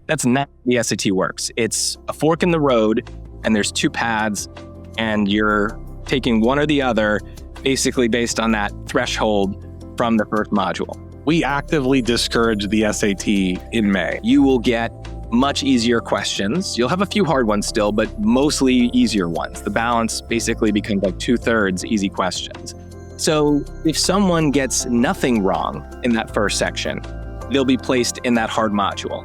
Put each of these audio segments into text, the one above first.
That's not how the SAT works. It's a fork in the road, and there's two paths, and you're taking one or the other, basically based on that threshold from the first module. We actively discourage the SAT in May. You will get much easier questions. You'll have a few hard ones still, but mostly easier ones. The balance basically becomes like 2/3 easy questions. So if someone gets nothing wrong in that first section, they'll be placed in that hard module.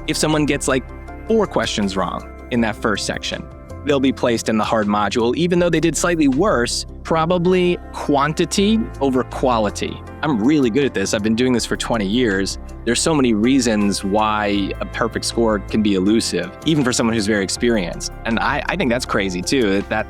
If someone gets like 4 questions wrong in that first section, they'll be placed in the hard module, even though they did slightly worse, probably quantity over quality. I'm really good at this. I've been doing this for 20 years. There's so many reasons why a perfect score can be elusive, even for someone who's very experienced. And I think that's crazy too. That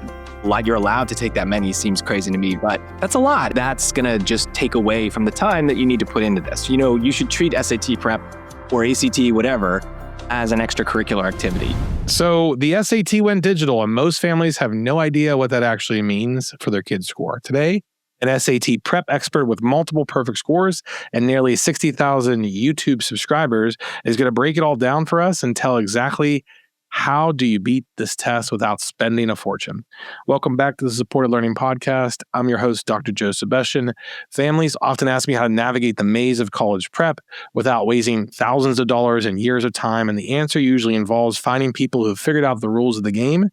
you're allowed to take that many seems crazy to me, but that's a lot. That's gonna just take away from the time that you need to put into this. You should treat SAT prep or ACT, whatever, as an extracurricular activity. So the SAT went digital, and most families have no idea what that actually means for their kids' score. Today, an SAT prep expert with multiple perfect scores and nearly 60,000 YouTube subscribers is going to break it all down for us and tell exactly how do you beat this test without spending a fortune. Welcome back to the Supported Learning Podcast. I'm your host, Dr. Joe Sebastian. Families often ask me how to navigate the maze of college prep without wasting thousands of dollars and years of time, and the answer usually involves finding people who have figured out the rules of the game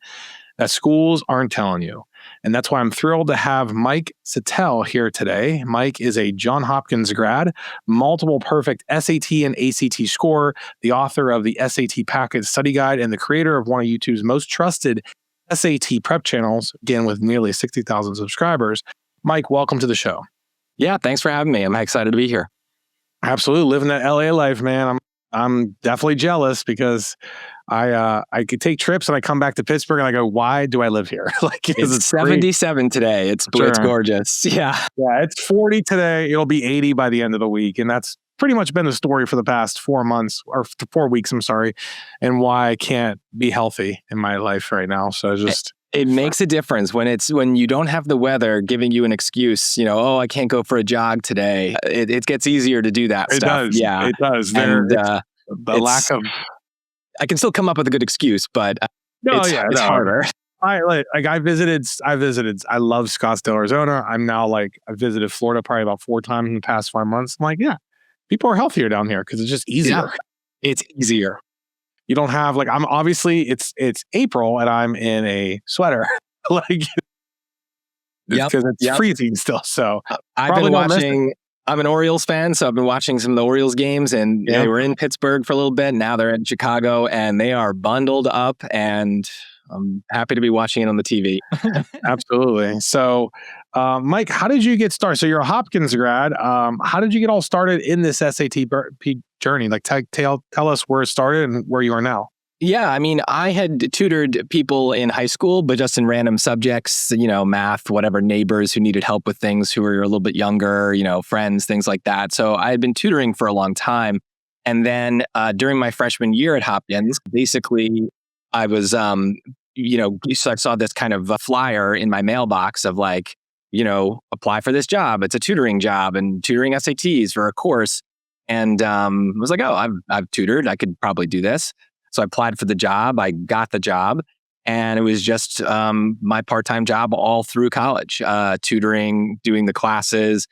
that schools aren't telling you. And that's why I'm thrilled to have Mike Settele here today. Mike is a Johns Hopkins grad, multiple perfect SAT and ACT scorer, the author of the SAT Packet Study Guide, and the creator of one of YouTube's most trusted SAT prep channels, again, with nearly 60,000 subscribers. Mike, welcome to the show. Yeah, thanks for having me. I'm excited to be here. Absolutely. Living that LA life, man. I'm definitely jealous because I could take trips and I come back to Pittsburgh and I go, why do I live here? It's 77 today. It's gorgeous. Yeah. Yeah, it's 40 today. It'll be 80 by the end of the week. And that's pretty much been the story for the past 4 months or 4 weeks, I'm sorry, and why I can't be healthy in my life right now. So it makes a difference when you don't have the weather giving you an excuse, I can't go for a jog today. It gets easier to do that stuff. Does. Yeah. It does. And the lack of... I can still come up with a good excuse, but it's harder. I visited. I love Scottsdale, Arizona. I visited Florida probably about 4 times in the past 5 months. I'm like, yeah, people are healthier down here because it's just easier. Yeah, it's easier. You don't have I'm obviously it's April and I'm in a sweater because it's freezing still. So I've been watching. I'm an Orioles fan, so I've been watching some of the Orioles games, and they were in Pittsburgh for a little bit. Now they're in Chicago, and they are bundled up, and I'm happy to be watching it on the TV. Absolutely. So, Mike, how did you get started? So you're a Hopkins grad. How did you get all started in this SAT journey? Tell us where it started and where you are now. Yeah, I mean, I had tutored people in high school, but just in random subjects, math, whatever, neighbors who needed help with things who were a little bit younger, friends, things like that. So I had been tutoring for a long time. And then during my freshman year at Hopkins, basically, I was, so I saw this kind of a flyer in my mailbox of apply for this job. It's a tutoring job and tutoring SATs for a course. And I was like, oh, I've tutored. I could probably do this. So I applied for the job. I got the job. And it was just my part-time job all through college, tutoring, doing the classes,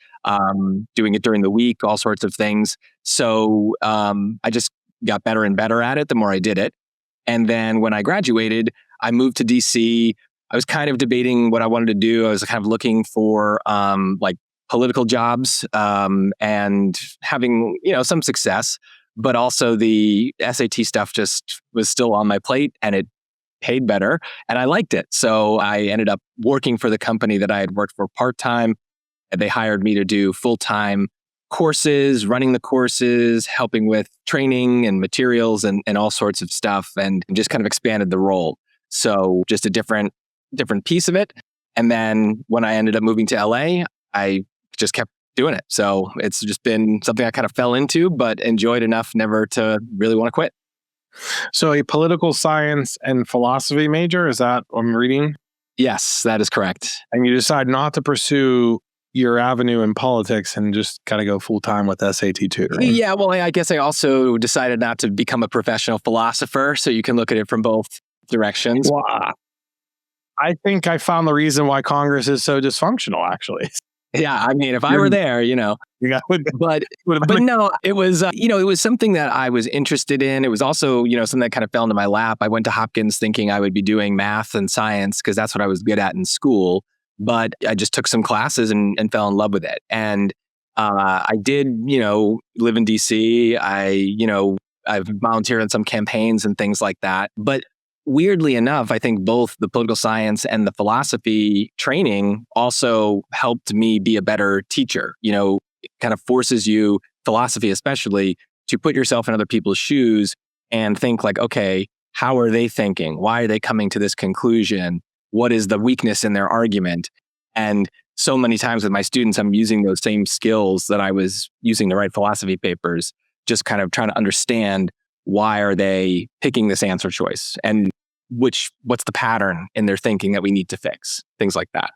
doing it during the week, all sorts of things. So I just got better and better at it the more I did it. And then when I graduated, I moved to DC. I was kind of debating what I wanted to do. I was kind of looking for political jobs and having, some success. But also the SAT stuff just was still on my plate and it paid better and I liked it. So I ended up working for the company that I had worked for part-time. And they hired me to do full-time courses, running the courses, helping with training and materials and all sorts of stuff, and just kind of expanded the role. So just a different piece of it. And then when I ended up moving to LA, I just kept doing it. So it's just been something I kind of fell into, but enjoyed enough never to really want to quit. So a political science and philosophy major, is that what I'm reading? Yes, that is correct. And you decide not to pursue your avenue in politics and just got to go full time with SAT tutoring? Yeah, well, I guess I also decided not to become a professional philosopher, so you can look at it from both directions. Well, I think I found the reason why Congress is so dysfunctional, actually. Yeah, I mean, if I were there, but no, it was, it was something that I was interested in. It was also, something that kind of fell into my lap. I went to Hopkins thinking I would be doing math and science because that's what I was good at in school. But I just took some classes and fell in love with it. And I did, live in DC. I've volunteered in some campaigns and things like that. But weirdly enough, I think both the political science and the philosophy training also helped me be a better teacher. It kind of forces you, philosophy especially, to put yourself in other people's shoes and think like, okay, how are they thinking? Why are they coming to this conclusion? What is the weakness in their argument? And so many times with my students, I'm using those same skills that I was using to write philosophy papers, just kind of trying to understand why are they picking this answer choice and what's the pattern in their thinking that we need to fix, things like that.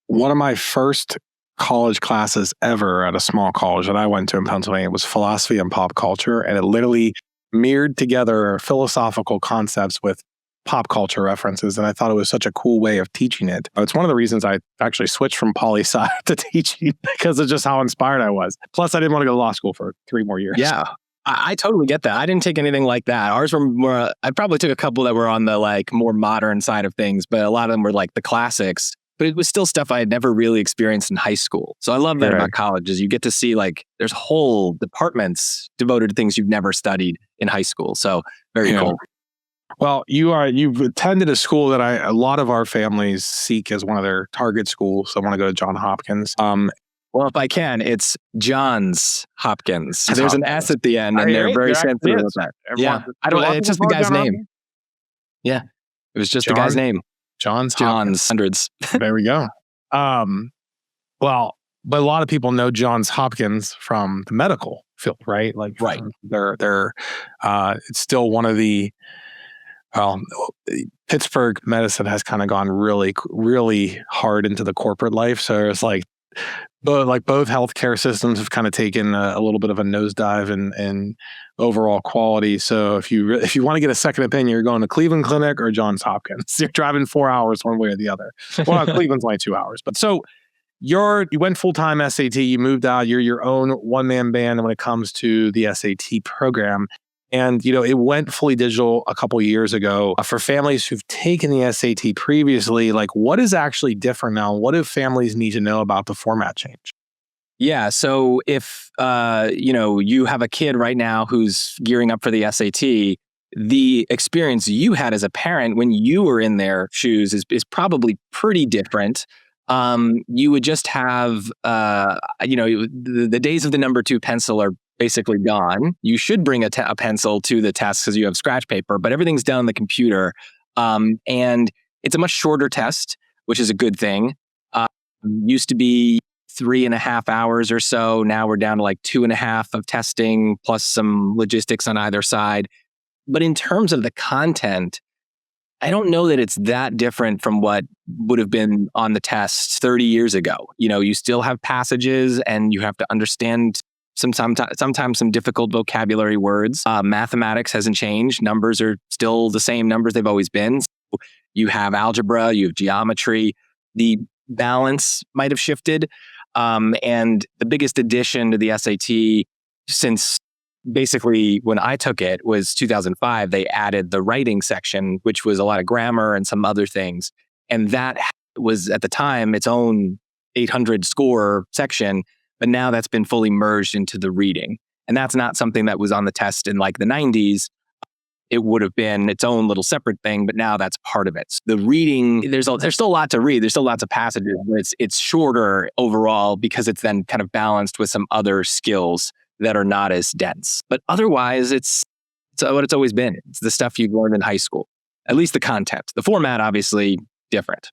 One of my first college classes ever at a small college that I went to in Pennsylvania was philosophy and pop culture. And it literally mirrored together philosophical concepts with pop culture references. And I thought it was such a cool way of teaching it. It's one of the reasons I actually switched from Poli sci to teaching because of just how inspired I was. Plus, I didn't want to go to law school for 3 more years. Yeah. I totally get that. I didn't take anything like that. Ours were more, I probably took a couple that were on the more modern side of things, but a lot of them were like the classics. But it was still stuff I had never really experienced in high school. So I love that about college is you get to see there's whole departments devoted to things you've never studied in high school. So very cool. Well, you've attended a school that a lot of our families seek as one of their target schools. So I want to go to Johns Hopkins. Well, if I can, it's Johns Hopkins. There's an S at the end, and they're very sensitive with that. Yeah, it's just the guy's name. Yeah, it was just the guy's name. Johns hundreds. There we go. Well, but a lot of people know Johns Hopkins from the medical field, right? Right. They're it's still one of the Pittsburgh medicine has kind of gone really, really hard into the corporate life. So it's both healthcare systems have kind of taken a little bit of a nosedive in overall quality. So if you want to get a second opinion, you're going to Cleveland Clinic or Johns Hopkins. You're driving 4 hours one way or the other. Well, Cleveland's only 2 hours. But so you went full-time SAT, you moved out, you're your own one-man band when it comes to the SAT program. And, it went fully digital a couple years ago. For families who've taken the SAT previously, what is actually different now? What do families need to know about the format change? Yeah. So if, you have a kid right now who's gearing up for the SAT, the experience you had as a parent when you were in their shoes is probably pretty different. You would just have, the days of the number 2 pencil are basically gone. You should bring a pencil to the test because you have scratch paper, but everything's done on the computer. And it's a much shorter test, which is a good thing. Used to be 3.5 hours or so. Now we're down to 2.5 of testing plus some logistics on either side. But in terms of the content, I don't know that it's that different from what would have been on the test 30 years ago. You still have passages and you have to understand sometimes some difficult vocabulary words. Mathematics hasn't changed. Numbers are still the same numbers they've always been. So you have algebra, you have geometry. The balance might have shifted. And the biggest addition to the SAT since basically when I took it was 2005, they added the writing section, which was a lot of grammar and some other things. And that was at the time its own 800 score section. But now that's been fully merged into the reading. And that's not something that was on the test in the 90s. It would have been its own little separate thing, but now that's part of it. So the reading, there's still a lot to read. There's still lots of passages, but it's shorter overall because it's then kind of balanced with some other skills that are not as dense. But otherwise, it's what it's always been. It's the stuff you've learned in high school, at least the content. The format, obviously, different.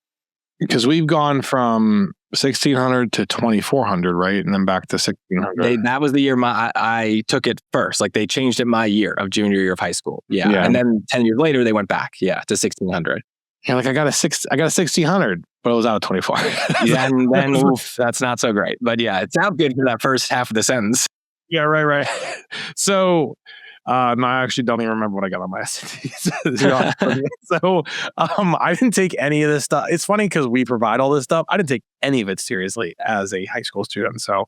Because we've gone from 1600 to 2400, right? And then back to 1600. That was the year I took it first. They changed it my year of junior year of high school. Yeah. And then 10 years later, they went back, to 1600. You're like, I got a 1600, but it was out of 24. Yeah, and then oof, that's not so great. But yeah, it sounds good for that first half of the sentence. Yeah, right. So, no, I actually don't even remember what I got on my SATs. So, I didn't take any of this stuff. It's funny because we provide all this stuff. I didn't take any of it seriously as a high school student. So,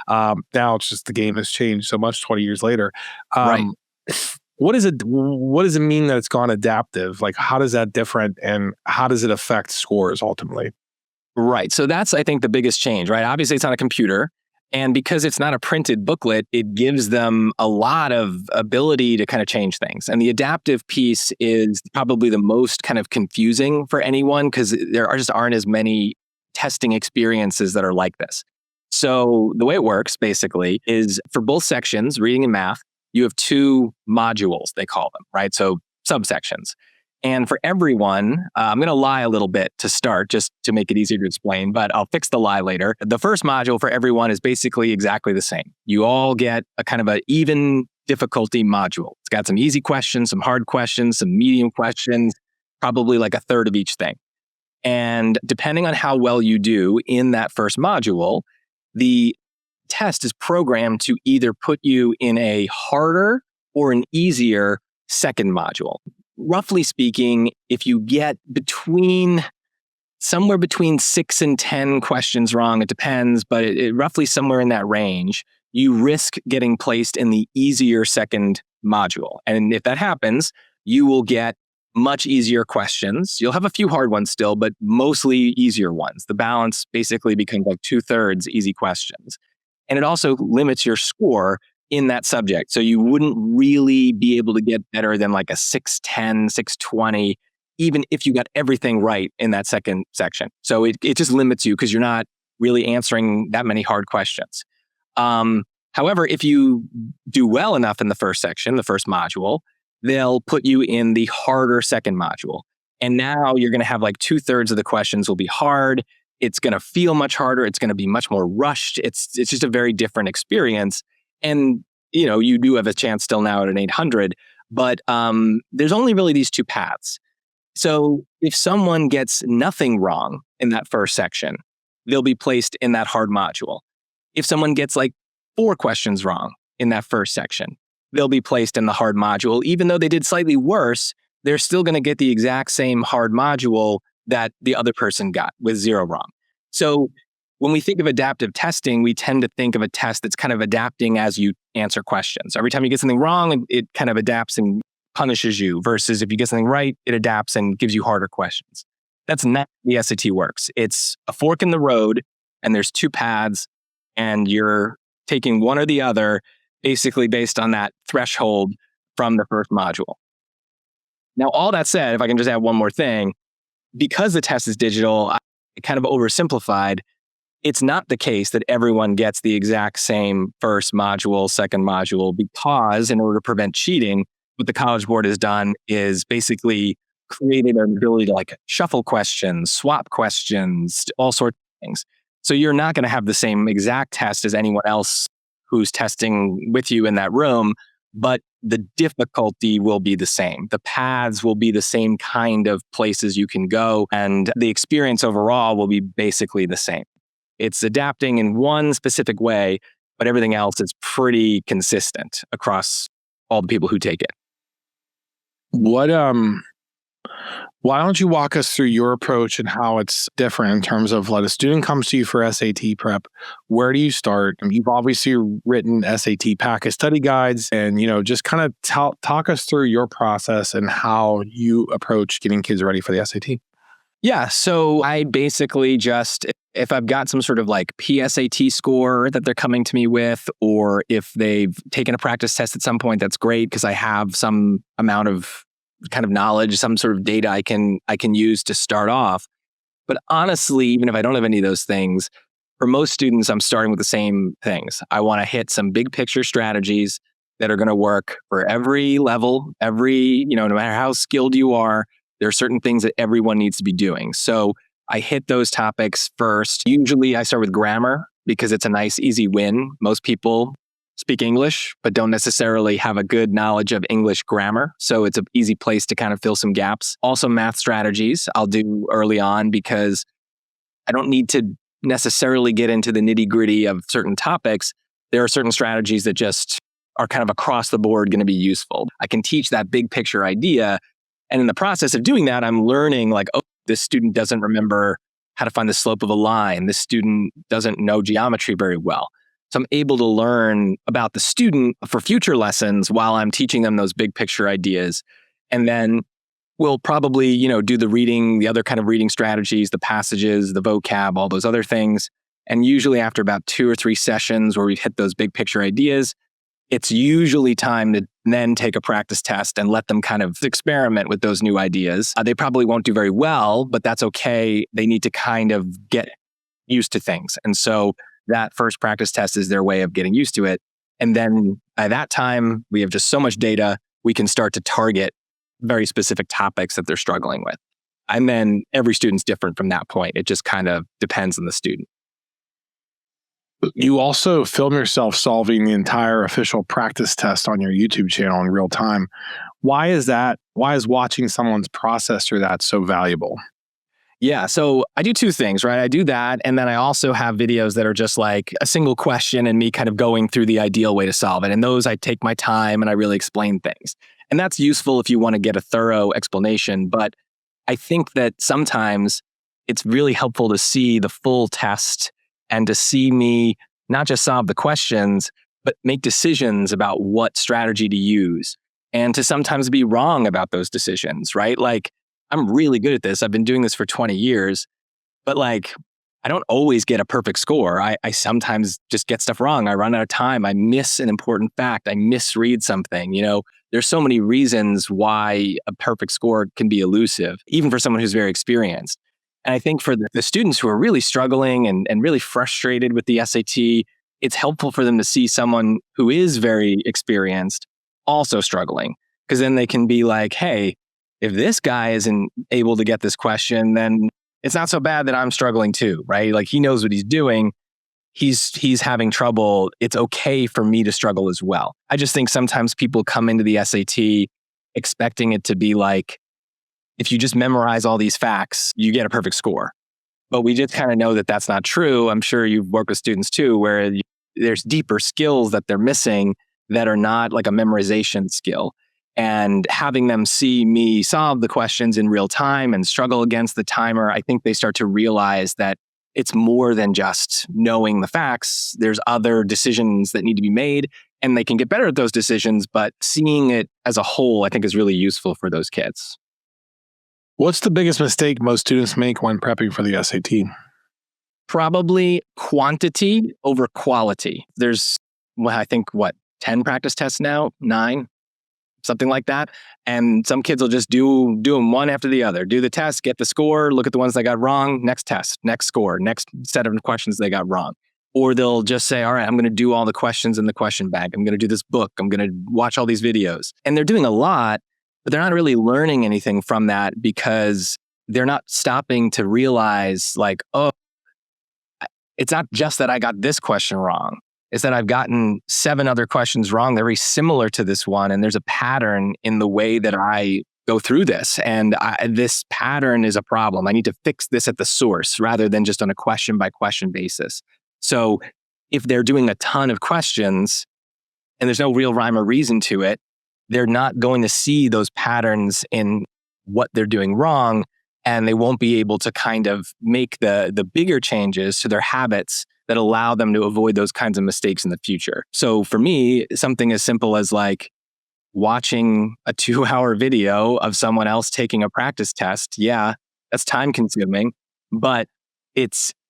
now it's just the game has changed so much 20 years later. Right. What does it mean that it's gone adaptive? Like, how does that different and how does it affect scores ultimately? Right. So that's, I think, the biggest change, right? Obviously, it's on a computer. And because it's not a printed booklet, it gives them a lot of ability to kind of change things. And the adaptive piece is probably the most kind of confusing for anyone because there just aren't as many testing experiences that are like this. So the way it works basically is for both sections, reading and math, you have two modules, they call them, right? So subsections. And for everyone, I'm going to lie a little bit to start just to make it easier to explain, but I'll fix the lie later. The first module for everyone is basically exactly the same. You all get a kind of an even difficulty module. It's got some easy questions, some hard questions, some medium questions, probably like a third of each thing. And depending on how well you do in that first module, the test is programmed to either put you in a harder or an easier second module. Roughly speaking, if you get somewhere between 6 and 10 questions wrong, it depends, but it roughly somewhere in that range, you risk getting placed in the easier second module. And if that happens, you will get much easier questions. You'll have a few hard ones still, but mostly easier ones. The balance basically becomes like 2/3 easy questions. And it also limits your score in that subject. So you wouldn't really be able to get better than like a 610, 620, even if you got everything right in that second section. So it just limits you because you're not really answering that many hard questions. However, if you do well enough in the first section, the first module, they'll put you in the harder second module. And now you're going to have like 2/3 of the questions will be hard. It's going to feel much harder. It's going to be much more rushed. It's just a very different experience. And, you do have a chance still now at an 800, but there's only really these two paths. So if someone gets nothing wrong in that first section, they'll be placed in that hard module. If someone gets like 4 questions wrong in that first section, they'll be placed in the hard module. Even though they did slightly worse, they're still going to get the exact same hard module that the other person got with 0 wrong. So when we think of adaptive testing, we tend to think of a test that's kind of adapting as you answer questions. Every time you get something wrong, it kind of adapts and punishes you, versus if you get something right, it adapts and gives you harder questions. That's not how the SAT works. It's a fork in the road, and there's 2 paths, and you're taking one or the other, basically based on that threshold from the first module. Now, all that said, if I can just add one more thing, because the test is digital, I kind of oversimplified. It's not the case that everyone gets the exact same first module, second module, because in order to prevent cheating, what the College Board has done is basically created an ability to like shuffle questions, swap questions, all sorts of things. So you're not going to have the same exact test as anyone else who's testing with you in that room, but the difficulty will be the same. The paths will be the same kind of places you can go, and the experience overall will be basically the same. It's adapting in one specific way, but everything else is pretty consistent across all the people who take it. Why don't you walk us through your approach and how it's different in terms of, like, a student comes to you for SAT prep, where do you start? I mean, you've obviously written SAT packet study guides, and, just kind of talk us through your process and how you approach getting kids ready for the SAT. Yeah, so I basically just, if I've got some sort of like PSAT score that they're coming to me with, or if they've taken a practice test at some point, that's great because I have some amount of kind of knowledge, some sort of data I can use to start off. But honestly, even if I don't have any of those things, for most students, I'm starting with the same things. I want to hit some big picture strategies that are going to work for every level, no matter how skilled you are. There are certain things that everyone needs to be doing. So I hit those topics first. Usually I start with grammar because it's a nice, easy win. Most people speak English, but don't necessarily have a good knowledge of English grammar. So it's an easy place to kind of fill some gaps. Also, math strategies I'll do early on because I don't need to necessarily get into the nitty gritty of certain topics. There are certain strategies that just are kind of across the board going to be useful. I can teach that big picture idea. And in the process of doing that, I'm learning like, oh, this student doesn't remember how to find the slope of a line. This student doesn't know geometry very well. So I'm able to learn about the student for future lessons while I'm teaching them those big picture ideas. And then we'll probably, do the reading, the other kind of reading strategies, the passages, the vocab, all those other things. And usually after about 2 or 3 sessions where we've hit those big picture ideas, it's usually time to then take a practice test and let them kind of experiment with those new ideas. They probably won't do very well, but that's okay. They need to kind of get used to things. And so that first practice test is their way of getting used to it. And then by that time, we have just so much data, we can start to target very specific topics that they're struggling with. And then every student's different from that point. It just kind of depends on the student. You also film yourself solving the entire official practice test on your YouTube channel in real time. Why is that? Why is watching someone's process through that so valuable? Yeah, so I do 2 things, right? I do that, and then I also have videos that are just like a single question and me kind of going through the ideal way to solve it. And those I take my time and I really explain things. And that's useful if you want to get a thorough explanation. But I think that sometimes it's really helpful to see the full test and to see me not just solve the questions, but make decisions about what strategy to use and to sometimes be wrong about those decisions, right? Like, I'm really good at this. I've been doing this for 20 years, but like, I don't always get a perfect score. I sometimes just get stuff wrong. I run out of time. I miss an important fact. I misread something. There's so many reasons why a perfect score can be elusive, even for someone who's very experienced. And I think for the students who are really struggling and really frustrated with the SAT, it's helpful for them to see someone who is very experienced also struggling, because then they can be like, hey, if this guy isn't able to get this question, then it's not so bad that I'm struggling too, right? Like, he knows what he's doing. He's having trouble. It's okay for me to struggle as well. I just think sometimes people come into the SAT expecting it to be like, if you just memorize all these facts, you get a perfect score. But we just kind of know that that's not true. I'm sure you've worked with students too, where there's deeper skills that they're missing that are not like a memorization skill. And having them see me solve the questions in real time and struggle against the timer, I think they start to realize that it's more than just knowing the facts. There's other decisions that need to be made, and they can get better at those decisions. But seeing it as a whole, I think, is really useful for those kids. What's the biggest mistake most students make when prepping for the SAT? Probably quantity over quality. There's, I think, 10 practice tests now? 9? Something like that. And some kids will just do them one after the other. Do the test, get the score, look at the ones they got wrong, next test, next score, next set of questions they got wrong. Or they'll just say, all right, I'm going to do all the questions in the question bank. I'm going to do this book. I'm going to watch all these videos. And they're doing a lot, but they're not really learning anything from that because they're not stopping to realize like, oh, it's not just that I got this question wrong. It's that I've gotten 7 other questions wrong. They're very similar to this one. And there's a pattern in the way that I go through this. And this pattern is a problem. I need to fix this at the source rather than just on a question by question basis. So if they're doing a ton of questions and there's no real rhyme or reason to it, they're not going to see those patterns in what they're doing wrong. And they won't be able to kind of make the bigger changes to their habits that allow them to avoid those kinds of mistakes in the future. So for me, something as simple as like watching a 2-hour video of someone else taking a practice test, yeah, that's time consuming, but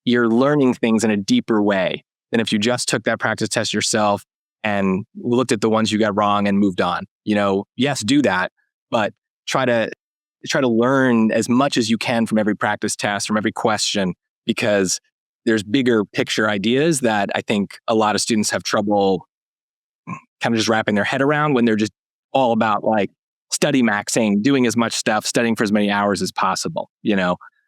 you're learning things in a deeper way than if you just took that practice test yourself and looked at the ones you got wrong and moved on. Yes, do that, but try to learn as much as you can from every practice test, from every question, because there's bigger picture ideas that I think a lot of students have trouble kind of just wrapping their head around when they're just all about like study maxing, doing as much stuff, studying for as many hours as possible,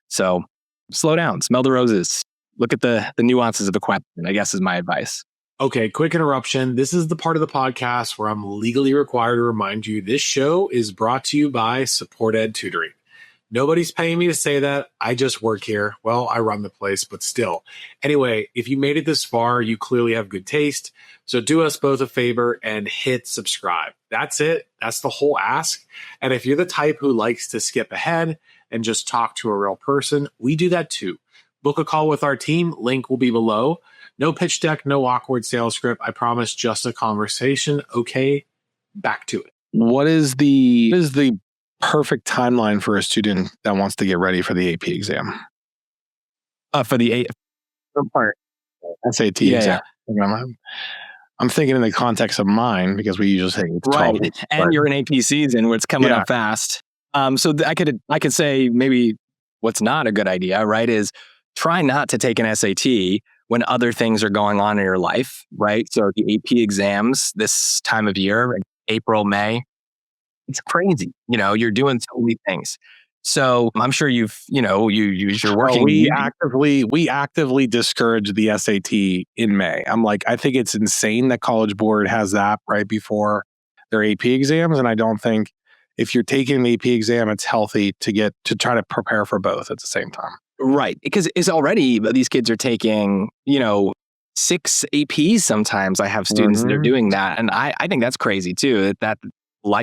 So slow down, smell the roses, look at the nuances of a question, I guess is my advice. Okay, quick interruption. This is the part of the podcast where I'm legally required to remind you this show is brought to you by Support Ed Tutoring. Nobody's paying me to say that. I just work here. Well, I run the place, but still. Anyway, if you made it this far, you clearly have good taste. So do us both a favor and hit subscribe. That's it. That's the whole ask. And if you're the type who likes to skip ahead and just talk to a real person, we do that too. Book a call with our team. Link will be below. No pitch deck, no awkward sales script. I promise, just a conversation. Okay, back to it. What is the perfect timeline for a student that wants to get ready for the AP exam? For the SAT Yeah, exam. I'm thinking in the context of mine because we usually say it's 12 right. weeks, And but- you're in AP season where it's coming up fast. So I could say maybe what's not a good idea, right, is try not to take an SAT when other things are going on in your life, right? So the AP exams this time of year, April, May, it's crazy. You're doing so many things. So I'm sure you're working. We actively discourage the SAT in May. I'm like, I think it's insane that College Board has that right before their AP exams. And I don't think if you're taking an AP exam, it's healthy to try to prepare for both at the same time. Right. Because it's already, these kids are taking, 6 APs sometimes. I have students that are doing that. And I think that's crazy too. That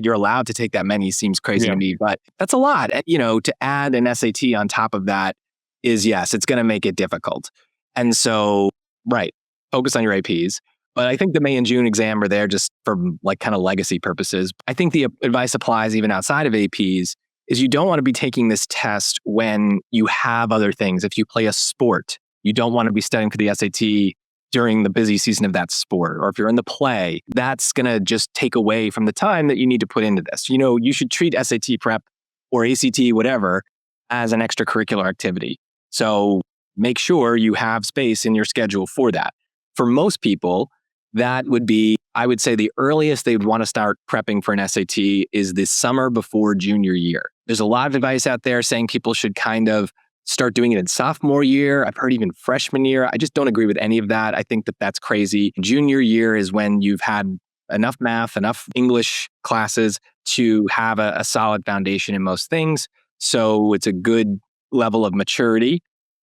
you're allowed to take that many seems crazy to me, but that's a lot. And, to add an SAT on top of that is, yes, it's going to make it difficult. And so, right, focus on your APs. But I think the May and June exam are there just for kind of legacy purposes. I think the advice applies even outside of APs is you don't want to be taking this test when you have other things. If you play a sport, you don't want to be studying for the SAT during the busy season of that sport. Or if you're in the play, that's going to just take away from the time that you need to put into this. You should treat SAT prep or ACT, whatever, as an extracurricular activity. So make sure you have space in your schedule for that. For most people, that would be, I would say the earliest they would want to start prepping for an SAT is the summer before junior year. There's a lot of advice out there saying people should kind of start doing it in sophomore year. I've heard even freshman year. I just don't agree with any of that. I think that that's crazy. Junior year is when you've had enough math, enough English classes to have a solid foundation in most things. So it's a good level of maturity,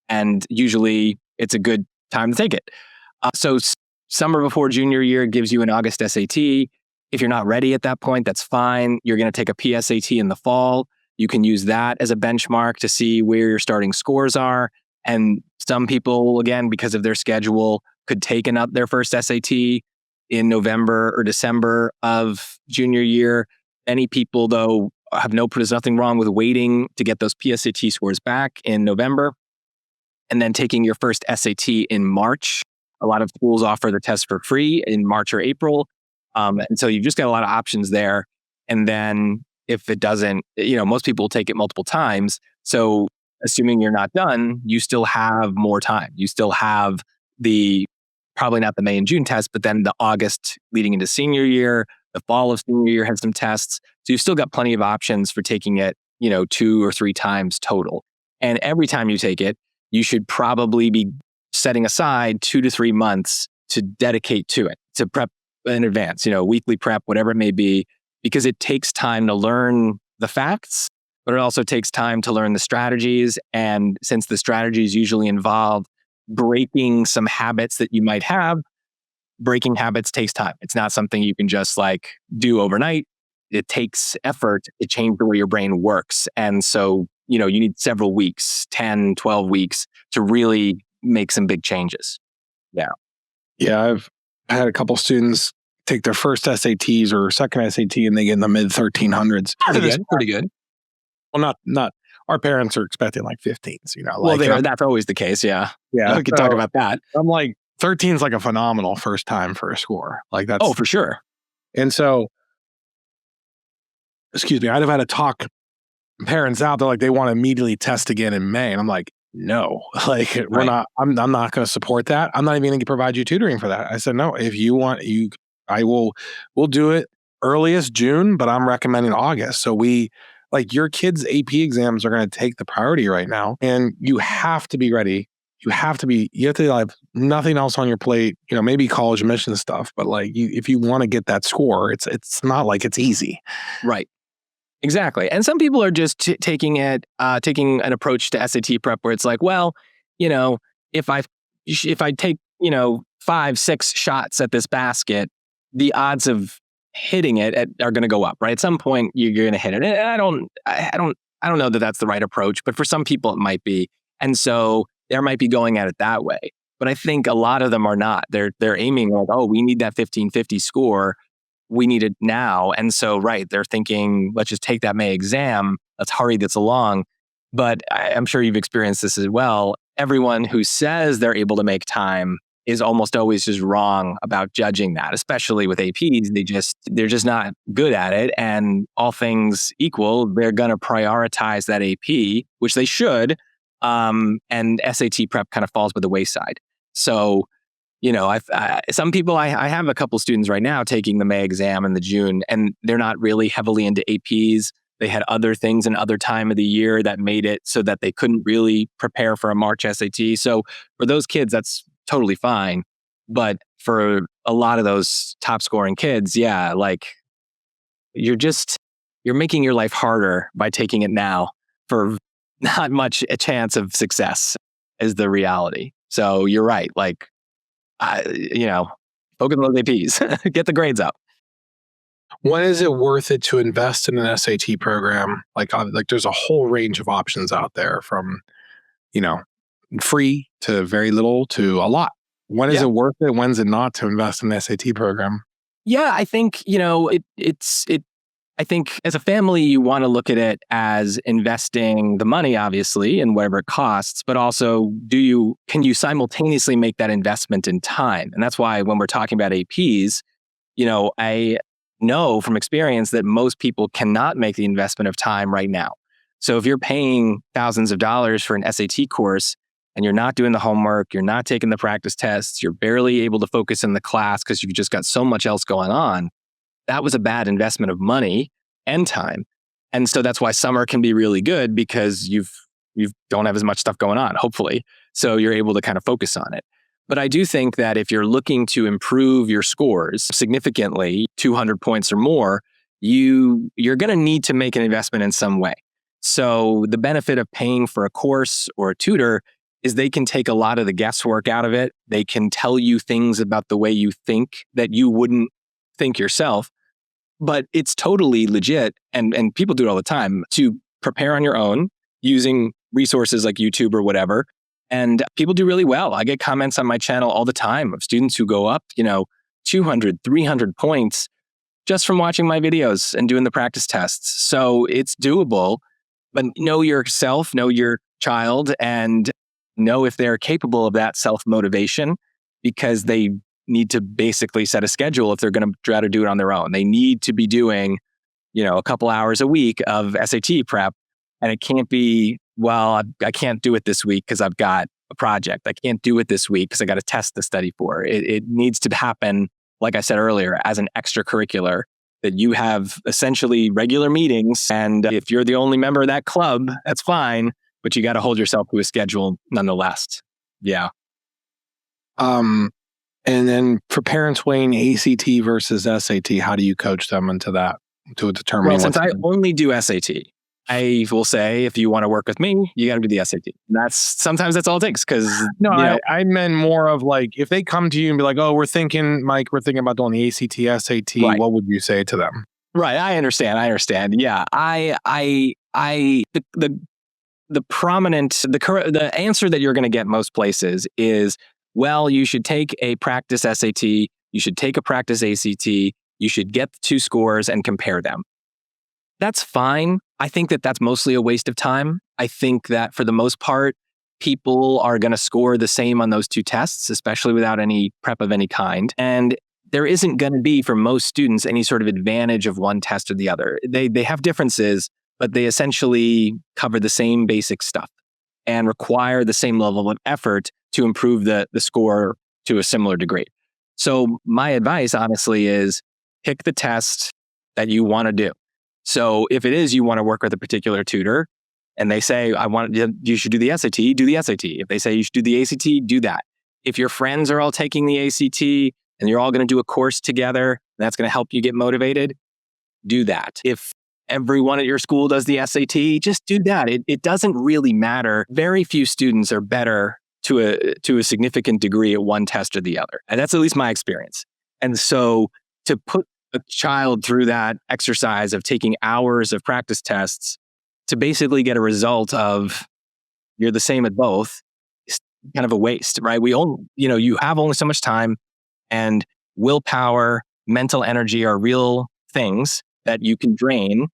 and usually it's a good time to take it. So summer before junior year gives you an August SAT. If you're not ready at that point, that's fine. You're going to take a PSAT in the fall. You can use that as a benchmark to see where your starting scores are. And some people, again, because of their schedule, could take their first SAT in November or December of junior year. Many people, though, there's nothing wrong with waiting to get those PSAT scores back in November and then taking your first SAT in March. A lot of schools offer the test for free in March or April. And so you've just got a lot of options there. And then if it doesn't, most people will take it multiple times. So assuming you're not done, you still have more time. You still have probably not the May and June test, but then the August leading into senior year, the fall of senior year has some tests. So you've still got plenty of options for taking it, 2 or 3 times total. And every time you take it, you should probably be setting aside 2 to 3 months to dedicate to it, to prep in advance, weekly prep, whatever it may be, because it takes time to learn the facts, but it also takes time to learn the strategies. And since the strategies usually involve breaking some habits that you might have, breaking habits takes time. It's not something you can just do overnight. It takes effort to change the way your brain works. And so, you need several weeks, 10, 12 weeks to really make some big changes. Yeah, I've had a couple students take their first SATs or second SAT and they get in the mid 1300s. Pretty good. Well, not our parents are expecting 15s, That's always the case. Yeah. Yeah. We could talk about that. I'm like, 13 is a phenomenal first time for a score. That's Oh, for sure. And so, excuse me, I'd have had to talk parents out. They're like, they want to immediately test again in May. And I'm like, no, we're not, I'm not going to support that. I'm not even going to provide you tutoring for that. I said, no, if you want, we'll do it earliest June, but I'm recommending August. So your kids' AP exams are going to take the priority right now, and you have to be ready you have to have nothing else on your plate, maybe college admission stuff, but like if you want to get that score, it's not like it's easy. Right. Exactly. And some people are just taking an approach to SAT prep where it's like, well, if I take, 5-6 shots at this basket, the odds of hitting it are going to go up, right? At some point you're going to hit it. And I don't know that that's the right approach, but for some people it might be. And so they might be going at it that way. But I think a lot of them are not. They're aiming like, oh, we need that 1550 score. We need it now. And so, right, they're thinking, let's just take that May exam. Let's hurry this along. But I'm sure you've experienced this as well. Everyone who says they're able to make time is almost always just wrong about judging that, especially with APs. They're just not good at it. And all things equal, they're going to prioritize that AP, which they should. And SAT prep kind of falls by the wayside. So, some people, I have a couple students right now taking the May exam in the June, and they're not really heavily into APs. They had other things in other time of the year that made it so that they couldn't really prepare for a March SAT. So for those kids, that's totally fine. But for a lot of those top scoring kids, yeah, like you're making your life harder by taking it now for not much a chance of success is the reality. So you're right. Like, focus on those APs, get the grades up. When is it worth it to invest in an SAT program? Like there's a whole range of options out there from, free to very little to a lot. When is it worth it? When's it not to invest in an SAT program? Yeah, I think, I think as a family, you want to look at it as investing the money, obviously, and whatever it costs, but also can you simultaneously make that investment in time? And that's why when we're talking about APs, I know from experience that most people cannot make the investment of time right now. So if you're paying thousands of dollars for an SAT course and you're not doing the homework, you're not taking the practice tests, you're barely able to focus in the class because you've just got so much else going on, that was a bad investment of money and time. And so that's why summer can be really good because you don't have as much stuff going on, hopefully. So you're able to kind of focus on it. But I do think that if you're looking to improve your scores significantly, 200 points or more, you're going to need to make an investment in some way. So the benefit of paying for a course or a tutor is they can take a lot of the guesswork out of it. They can tell you things about the way you think that you wouldn't think yourself. But it's totally legit, and people do it all the time, to prepare on your own using resources like YouTube or whatever. And people do really well. I get comments on my channel all the time of students who go up, 200, 300 points just from watching my videos and doing the practice tests. So it's doable, but know yourself, know your child, and know if they're capable of that self-motivation, because they need to basically set a schedule if they're going to try to do it on their own. They need to be doing, a couple hours a week of SAT prep. And it can't be, well, I can't do it this week because I've got a project. I can't do it this week because I got a test to study for. It needs to happen, like I said earlier, as an extracurricular, that you have essentially regular meetings. And if you're the only member of that club, that's fine, but you got to hold yourself to a schedule nonetheless. Yeah. And then for parents weighing ACT versus SAT, how do you coach them into that to determine? Well, since I only do SAT, I will say, if you want to work with me, you got to do the SAT. Sometimes that's all it takes. Because I meant more of like, if they come to you and be like, "Oh, we're thinking about doing the ACT, SAT," right. What would you say to them? Right, I understand. Yeah, the answer that you're going to get most places is, well, you should take a practice SAT, you should take a practice ACT, you should get the two scores and compare them. That's fine. I think that that's mostly a waste of time. I think that for the most part, people are going to score the same on those two tests, especially without any prep of any kind. And there isn't going to be, for most students, any sort of advantage of one test or the other. They have differences, but they essentially cover the same basic stuff and require the same level of effort to improve the score to a similar degree. So my advice, honestly, is pick the test that you want to do. So if it is you want to work with a particular tutor, and they say, you should do the SAT, do the SAT. If they say you should do the ACT, do that. If your friends are all taking the ACT and you're all going to do a course together, that's going to help you get motivated, do that. If everyone at your school does the SAT, just do that. It doesn't really matter. Very few students are better to a significant degree at one test or the other. And that's at least my experience. And so to put a child through that exercise of taking hours of practice tests to basically get a result of you're the same at both is kind of a waste, right? You have only so much time, and willpower, mental energy are real things that you can drain.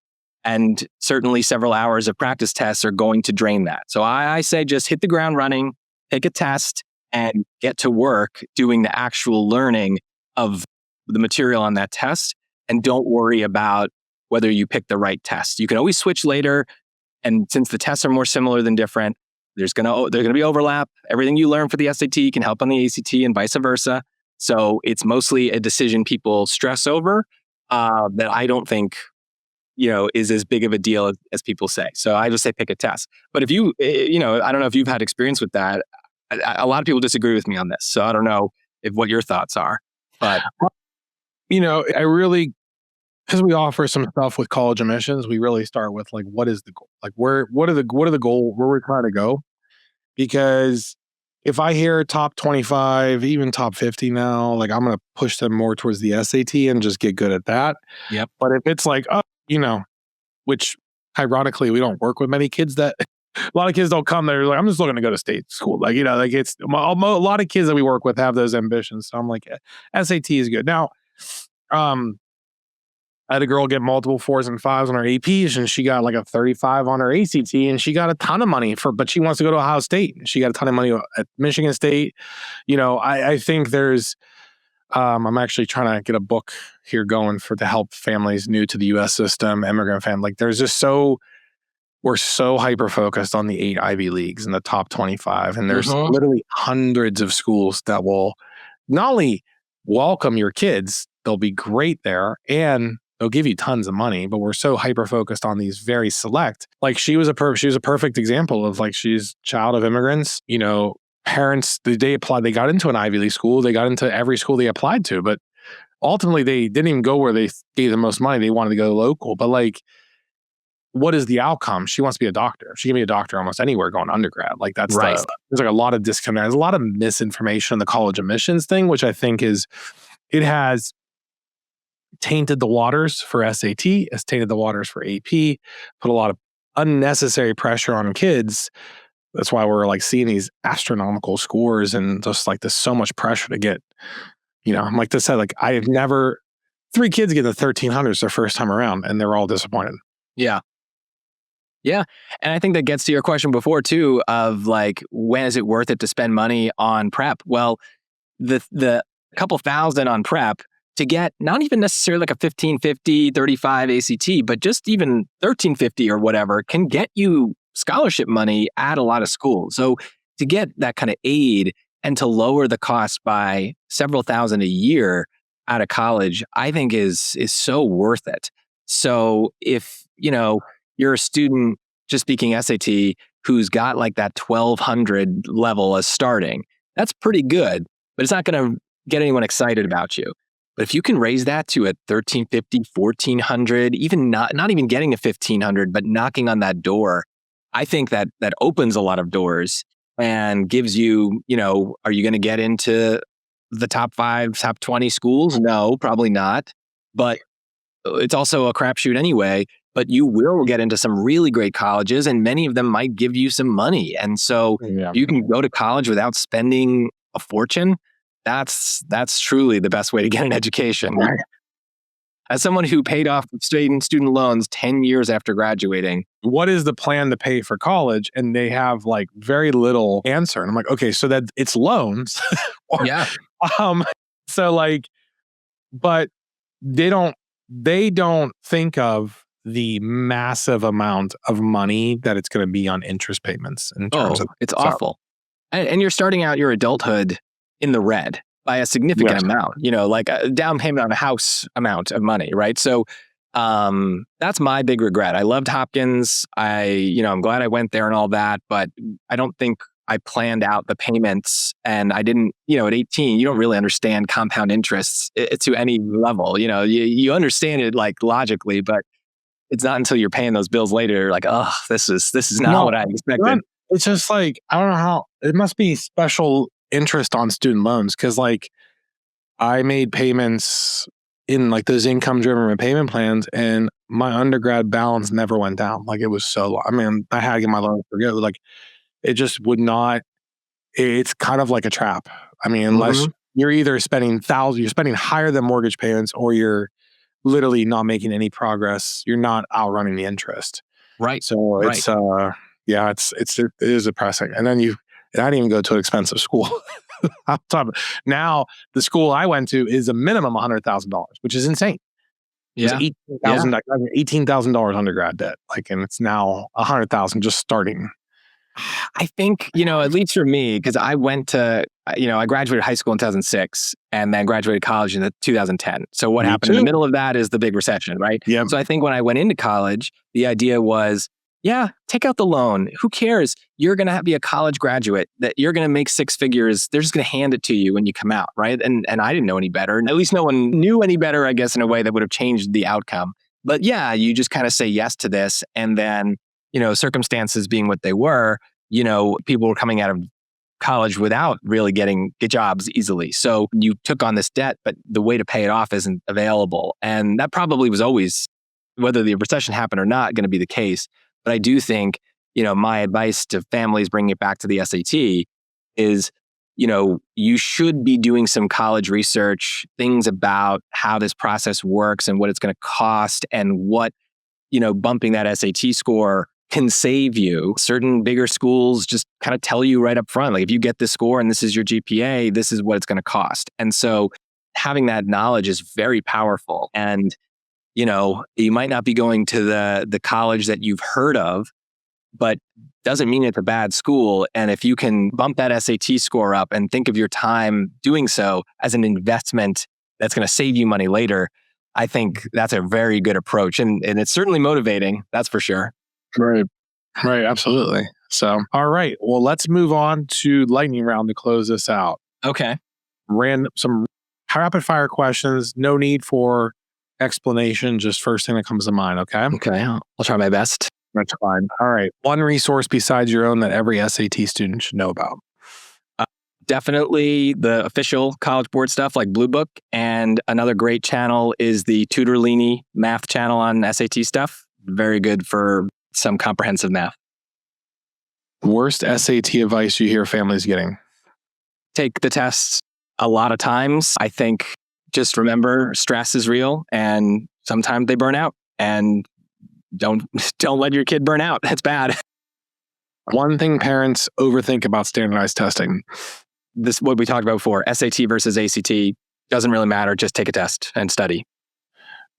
And certainly several hours of practice tests are going to drain that. So I say just hit the ground running, take a test, and get to work doing the actual learning of the material on that test. And don't worry about whether you pick the right test. You can always switch later. And since the tests are more similar than different, there's gonna be overlap. Everything you learn for the SAT can help on the ACT and vice versa. So it's mostly a decision people stress over that I don't think is as big of a deal as people say. So I just say pick a test. But if you, I don't know if you've had experience with that. A lot of people disagree with me on this. So I don't know what your thoughts are. But I really, because we offer some stuff with college admissions, we really start with like, what is the goal? Like, what are the goal? Where we're trying to go? Because if I hear top 25, even top 50 now, like I'm going to push them more towards the SAT and just get good at that. Yep. But if it's like, which ironically, we don't work with many kids that a lot of kids don't come there. Like, I'm just looking to go to state school. Like, it's a lot of kids that we work with have those ambitions. So I'm like, SAT is good. Now, I had a girl get multiple 4s and 5s on her APs, and she got like a 35 on her ACT, and she got a ton of money but she wants to go to Ohio State. She got a ton of money at Michigan State. I think there's, I'm actually trying to get a book here going to help families new to the U.S. system, immigrant family. Like there's just we're so hyper-focused on the 8 Ivy Leagues and the top 25, and there's literally hundreds of schools that will not only welcome your kids, they'll be great there, and they'll give you tons of money, but we're so hyper-focused on these very select. Like she was a perfect example of like, she's child of immigrants, parents, they got into an Ivy League school, they got into every school they applied to, but ultimately they didn't even go where they gave the most money. They wanted to go local. But like, what is the outcome? She wants to be a doctor. She can be a doctor almost anywhere going undergrad. Like that's right. There's like a lot of disconnect. There's a lot of misinformation in the college admissions thing, which I think it has tainted the waters for SAT, has tainted the waters for AP, put a lot of unnecessary pressure on kids. That's why we're like seeing these astronomical scores and just like there's so much pressure to get, like I said, like I have never, 3 kids get the 1300s their first time around and they're all disappointed. Yeah. Yeah. And I think that gets to your question before too, of like, when is it worth it to spend money on prep? Well, the couple thousand on prep to get not even necessarily like a 1550, 35 ACT, but just even 1350 or whatever can get you scholarship money at a lot of schools. So to get that kind of aid and to lower the cost by several thousand a year out of college, I think is so worth it. So if, you're a student, just speaking SAT, who's got like that 1200 level as starting, that's pretty good, but it's not going to get anyone excited about you. But if you can raise that to a 1350, 1400, even not even getting to 1500, but knocking on that door, I think that opens a lot of doors and gives you, are you going to get into the top 5, top 20 schools? No, probably not. But it's also a crapshoot anyway. But you will get into some really great colleges, and many of them might give you some money. And so you can go to college without spending a fortune. That's truly the best way to get an education. Right. As someone who paid off student loans 10 years after graduating. What is the plan to pay for college? And they have like very little answer. And I'm like, okay, so that it's loans. Yeah. So like, but they don't think of the massive amount of money that it's going to be on interest payments in terms of it's awful. And you're starting out your adulthood in the red by a significant amount, like a down payment on a house amount of money, right? So That's my big regret. I loved Hopkins. I'm glad I went there and all that, but I don't think I planned out the payments, and I didn't, at 18, you don't really understand compound interests to any level. You understand it like logically, but it's not until you're paying those bills later, you're like, oh, this is not what I expected. It's just like, I don't know how, it must be special interest on student loans, because like I made payments in like those income driven repayment plans, and my undergrad balance never went down. Like it was so low. I mean, I had to get my loan forget. Like it just would not, it's kind of like a trap. I mean, unless you're either spending you're spending higher than mortgage payments, or you're literally not making any progress. You're not outrunning the interest. Right. So it's, it is depressing. And then I didn't even go to an expensive school. Now the school I went to is a minimum $100,000, which is insane. Yeah. $18,000 undergrad debt. Like, and it's now $100,000 just starting. I think, at least for me, because I went to, I graduated high school in 2006 and then graduated college in 2010. So what happened in the middle of that is the big recession, right? Yeah. So I think when I went into college, the idea was, take out the loan. Who cares? You're going to be a college graduate, that you're going to make six figures. They're just going to hand it to you when you come out, right? And I didn't know any better. And at least no one knew any better, I guess, in a way that would have changed the outcome. But you just kind of say yes to this. And then, circumstances being what they were, people were coming out of college without really get jobs easily. So you took on this debt, but the way to pay it off isn't available. And that probably was always, whether the recession happened or not, going to be the case. But I do think, my advice to families bringing it back to the SAT is, you should be doing some college research, things about how this process works and what it's going to cost, and what, bumping that SAT score can save you. Certain bigger schools just kind of tell you right up front, like if you get this score and this is your GPA, this is what it's going to cost. And so having that knowledge is very powerful. And, you might not be going to the college that you've heard of, but doesn't mean it's a bad school. And if you can bump that SAT score up and think of your time doing so as an investment that's going to save you money later, I think that's a very good approach. And it's certainly motivating, that's for sure. Right. Absolutely. So, all right. Well, let's move on to lightning round to close this out. Okay. Some rapid fire questions. No need for explanation. Just first thing that comes to mind. Okay. Okay. I'll try my best. That's fine. All right. One resource besides your own that every SAT student should know about. Definitely the official College Board stuff like Bluebook. And another great channel is the Tutorlini math channel on SAT stuff. Very good for some comprehensive math. Worst SAT advice you hear families getting? Take the tests a lot of times. I think just remember stress is real and sometimes they burn out, and don't let your kid burn out. That's bad. One thing parents overthink about standardized testing. This what we talked about before, SAT versus ACT, doesn't really matter. Just take a test and study.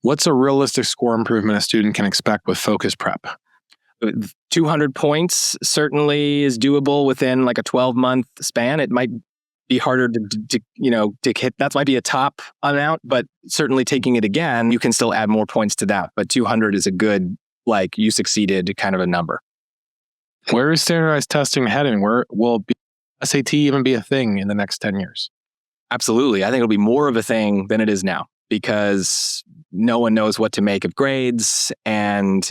What's a realistic score improvement a student can expect with focused prep? 200 points certainly is doable within like a 12-month span. It might be harder to hit. That might be a top amount, but certainly taking it again, you can still add more points to that. But 200 is a good, like you succeeded kind of a number. Where is standardized testing heading? Where will SAT even be a thing in the next 10 years? Absolutely. I think it'll be more of a thing than it is now, because no one knows what to make of grades. And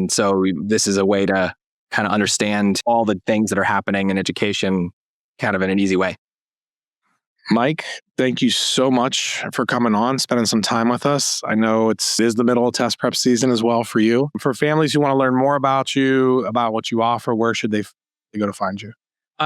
so this is a way to kind of understand all the things that are happening in education kind of in an easy way. Mike, thank you so much for coming on, spending some time with us. I know it is the middle of test prep season as well for you. For families who want to learn more about you, about what you offer, where should they go to find you?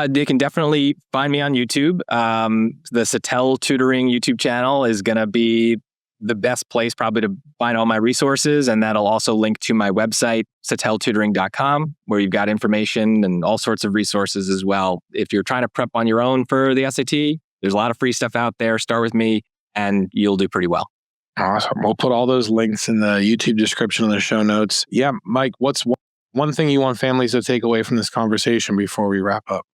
They can definitely find me on YouTube. The Settele Tutoring YouTube channel is going to be the best place probably to find all my resources. And that'll also link to my website, seteletutoring.com, where you've got information and all sorts of resources as well. If you're trying to prep on your own for the SAT, there's a lot of free stuff out there. Start with me and you'll do pretty well. Awesome. We'll put all those links in the YouTube description in the show notes. Yeah, Mike, what's one thing you want families to take away from this conversation before we wrap up?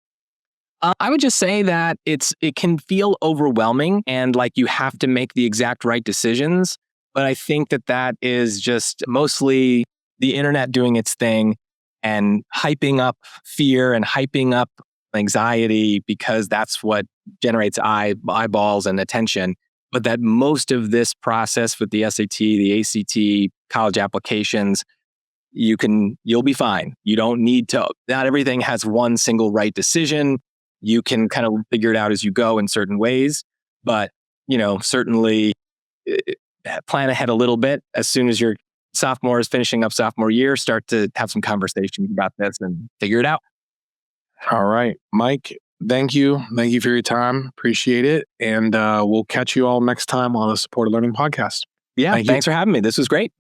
I would just say that it can feel overwhelming and like you have to make the exact right decisions. But I think that is just mostly the internet doing its thing and hyping up fear and hyping up anxiety because that's what generates eyeballs and attention. But that most of this process with the SAT, the ACT, college applications, you'll be fine. You don't need to, not everything has one single right decision. You can kind of figure it out as you go in certain ways, but certainly plan ahead a little bit. As soon as your sophomore is finishing up sophomore year, start to have some conversations about this and figure it out. All right, Mike, thank you. Thank you for your time. Appreciate it. And we'll catch you all next time on the Supported Learning Podcast. Yeah, thanks for having me. This was great.